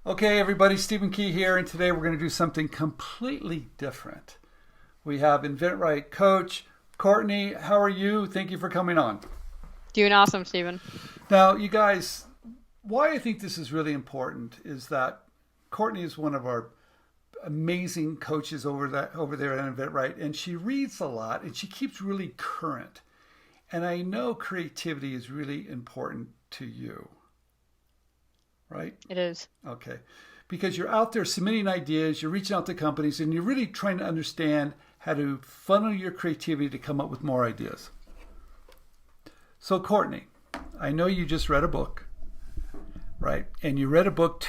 Okay, everybody, Stephen Key here, and today we're going to do something completely different. We have InventRight coach Courtney. How are you? Thank you for coming on. Doing awesome, Stephen. Now, you guys, why I think this is really important is that Courtney is one of our amazing coaches over there at InventRight, and she reads a lot and she keeps really current. And I know creativity is really important to you. Right? It is. Okay. Because you're out there submitting ideas, you're reaching out to companies, and you're really trying to understand how to funnel your creativity to come up with more ideas. So, Courtney, I know you just read a book, right? And you read a book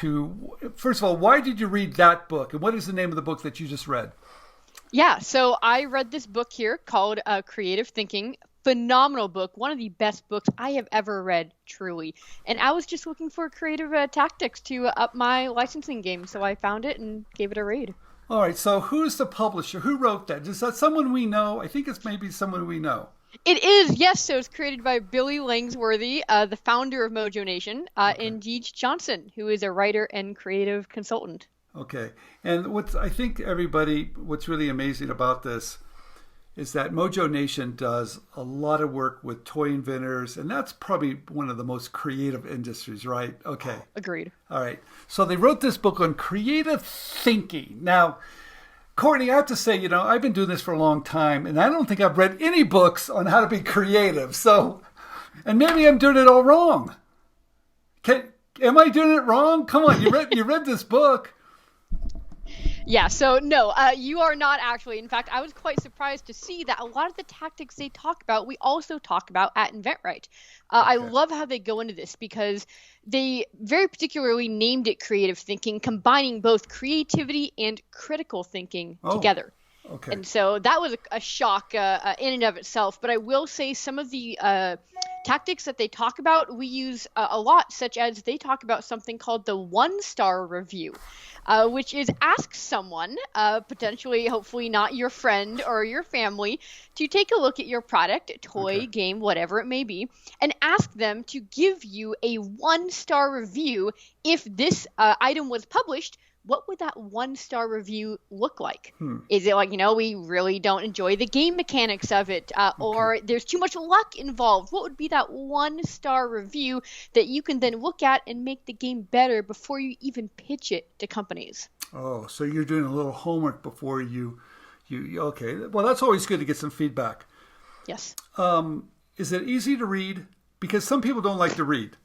first of all, why did you read that book? And what is the name of the book that you just read? Yeah, so I read this book here called Creative Thinking. Phenomenal book, one of the best books I have ever read, truly. And I was just looking for creative tactics to up my licensing game, so I found it and gave it a read. All right, so who's the publisher? Who wrote that? Is that someone we know? I think it's maybe someone we know. It is, yes. So it's created by Billy Langsworthy, the founder of Mojo Nation, and Deej Johnson, who is a writer and creative consultant. Okay, and what's really amazing about this is that Mojo Nation does a lot of work with toy inventors, and that's probably one of the most creative industries, right? Okay. Agreed. All right. So they wrote this book on creative thinking. Now, Courtney, I have to say, I've been doing this for a long time, and I don't think I've read any books on how to be creative. So, and maybe I'm doing it all wrong. Am I doing it wrong? Come on, you read this book. Yeah, so no, you are not actually. In fact, I was quite surprised to see that a lot of the tactics they talk about, we also talk about at InventRight. I love how they go into this because they very particularly named it creative thinking, combining both creativity and critical thinking together. Okay. And so that was a shock in and of itself. But I will say some of the tactics that they talk about, we use a lot, such as they talk about something called the 1-star review, which is ask someone, potentially, hopefully not your friend or your family, to take a look at your product, toy, game, whatever it may be, and ask them to give you a 1-star review. If this item was published, what would that 1-star review look like? Is it like, we really don't enjoy the game mechanics of it, or there's too much luck involved? What would be that 1-star review that you can then look at and make the game better before you even pitch it to companies? Oh, so you're doing a little homework before you okay. Well, that's always good to get some feedback. Yes. Is it easy to read? Because some people don't like to read.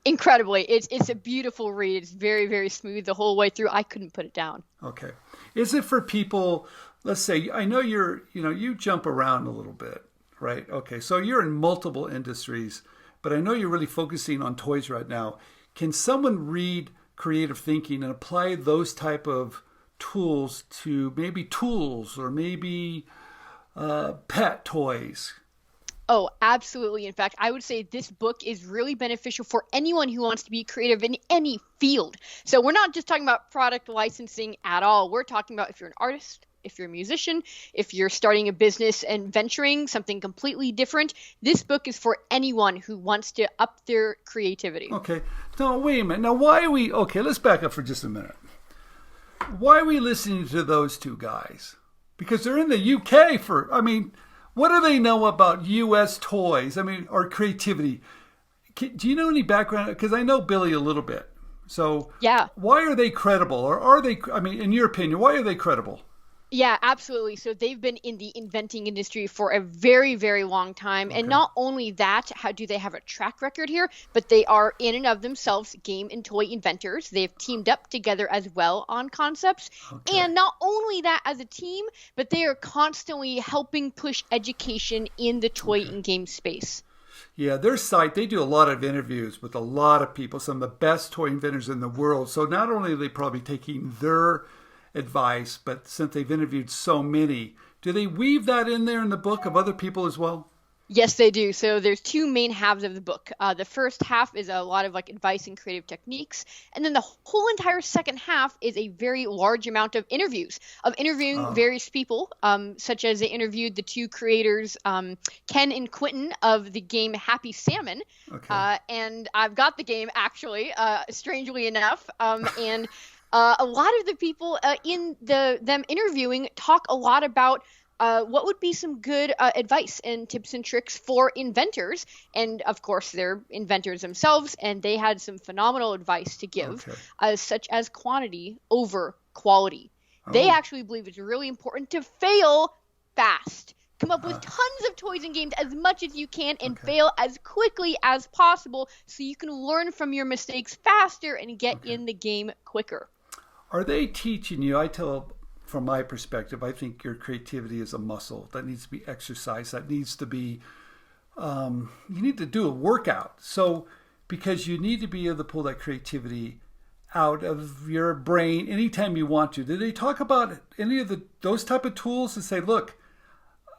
Incredibly. It's a beautiful read. It's very, very smooth the whole way through. I couldn't put it down. Okay. Is it for people, let's say, I know you jump around a little bit, right? Okay. So you're in multiple industries, but I know you're really focusing on toys right now. Can someone read creative thinking and apply those type of tools to maybe tools or maybe pet toys? Oh, absolutely. In fact, I would say this book is really beneficial for anyone who wants to be creative in any field. So we're not just talking about product licensing at all. We're talking about if you're an artist, if you're a musician, if you're starting a business and venturing something completely different. This book is for anyone who wants to up their creativity. Okay. No, wait a minute. Now, let's back up for just a minute. Why are we listening to those two guys? Because they're in the UK what do they know about U.S. toys? Or creativity? Do you know any background? Because I know Billy a little bit. So yeah. Why are they credible? Or are they, in your opinion, why are they credible? Yeah, absolutely. So they've been in the inventing industry for a very, very long time. Okay. And not only that, how do they have a track record here, but they are in and of themselves game and toy inventors. They've teamed up together as well on concepts. Okay. And not only that as a team, but they are constantly helping push education in the toy and game space. Yeah, their site, they do a lot of interviews with a lot of people, some of the best toy inventors in the world. So not only are they probably taking their advice, but since they've interviewed so many, do they weave that in there in the book of other people as well? Yes, they do. So there's two main halves of the book. The first half is a lot of like advice and creative techniques, and then the whole entire second half is a very large amount of interviews of interviewing various people, such as they interviewed the two creators, Ken and Quentin of the game Happy Salmon. Okay. And I've got the game actually, strangely enough, and a lot of the people in them interviewing talk a lot about what would be some good advice and tips and tricks for inventors? And of course, they're inventors themselves, and they had some phenomenal advice to give, such as quantity over quality. They actually believe it's really important to fail fast. Come up with tons of toys and games as much as you can and fail as quickly as possible so you can learn from your mistakes faster and get in the game quicker. Are they teaching you? I tell, from my perspective, I think your creativity is a muscle that needs to be exercised. That needs to be, you need to do a workout. So, because you need to be able to pull that creativity out of your brain anytime you want to. Did they talk about any of those type of tools to say, look,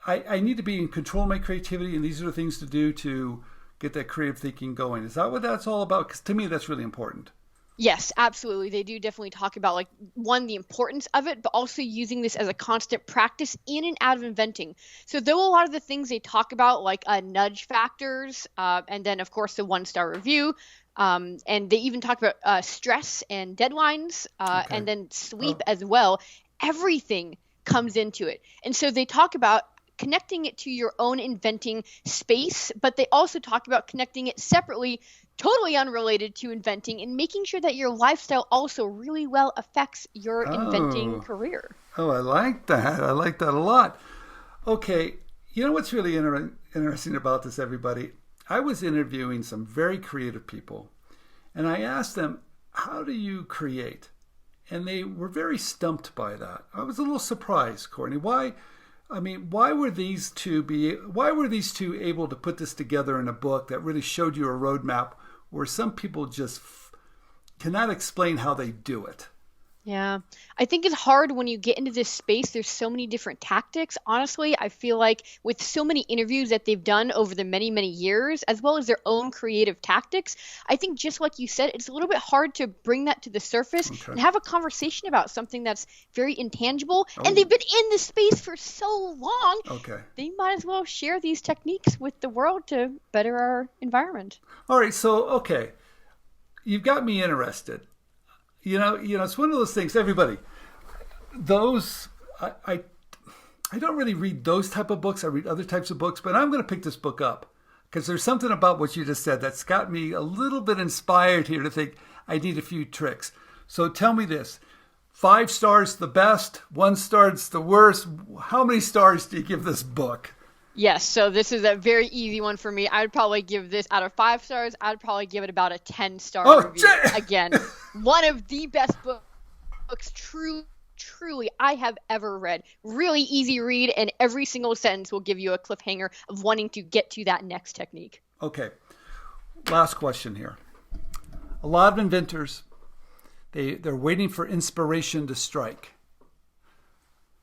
I need to be in control of my creativity, and these are the things to do to get that creative thinking going? Is that what that's all about? Because to me, that's really important. Yes, absolutely. They do definitely talk about, like, one, the importance of it, but also using this as a constant practice in and out of inventing. So though a lot of the things they talk about, like nudge factors, and then, of course, the one-star review, and they even talk about stress and deadlines, and then sleep as well, everything comes into it. And so they talk about connecting it to your own inventing space, but they also talk about connecting it separately, totally unrelated to inventing, and making sure that your lifestyle also really well affects your inventing career. Oh, I like that. I like that a lot. Okay, you know what's really interesting about this, everybody? I was interviewing some very creative people, and I asked them, how do you create? And they were very stumped by that. I was a little surprised, Courtney. Why were these two able to put this together in a book that really showed you a roadmap where some people just cannot explain how they do it? Yeah, I think it's hard when you get into this space. There's so many different tactics. Honestly, I feel like with so many interviews that they've done over the many, many years, as well as their own creative tactics, I think just like you said, it's a little bit hard to bring that to the surface and have a conversation about something that's very intangible. And they've been in this space for so long. They might as well share these techniques with the world to better our environment. All right, so, you've got me interested. You know, it's one of those things, everybody, I don't really read those type of books. I read other types of books, but I'm going to pick this book up because there's something about what you just said that's got me a little bit inspired here to think I need a few tricks. So tell me this, 5 stars the best, 1 star's the worst. How many stars do you give this book? Yes, so this is a very easy one for me. I'd probably give this, out of 5 stars, I'd probably give it about a 10-star review. Again, one of the best books truly I have ever read. Really easy read, and every single sentence will give you a cliffhanger of wanting to get to that next technique. Okay, last question here. A lot of inventors, they're waiting for inspiration to strike.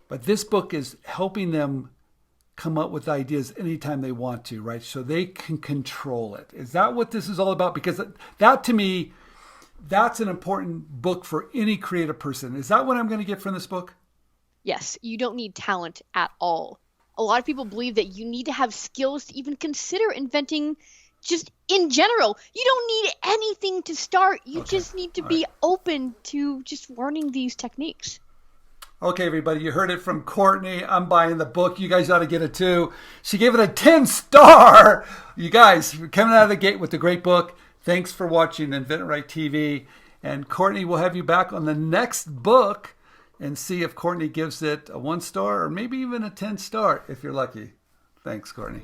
But this book is helping them come up with ideas anytime they want to, right? So they can control it. Is that what this is all about? Because that, to me, that's an important book for any creative person. Is that what I'm going to get from this book? Yes, you don't need talent at all. A lot of people believe that you need to have skills to even consider inventing just in general. You don't need anything to start. You just need to be open to just learning these techniques. Okay, everybody, you heard it from Courtney. I'm buying the book. You guys ought to get it too. She gave it a 10-star. You guys, you're coming out of the gate with a great book. Thanks for watching inventRightTV. And Courtney, will have you back on the next book and see if Courtney gives it a 1-star or maybe even a 10-star if you're lucky. Thanks, Courtney.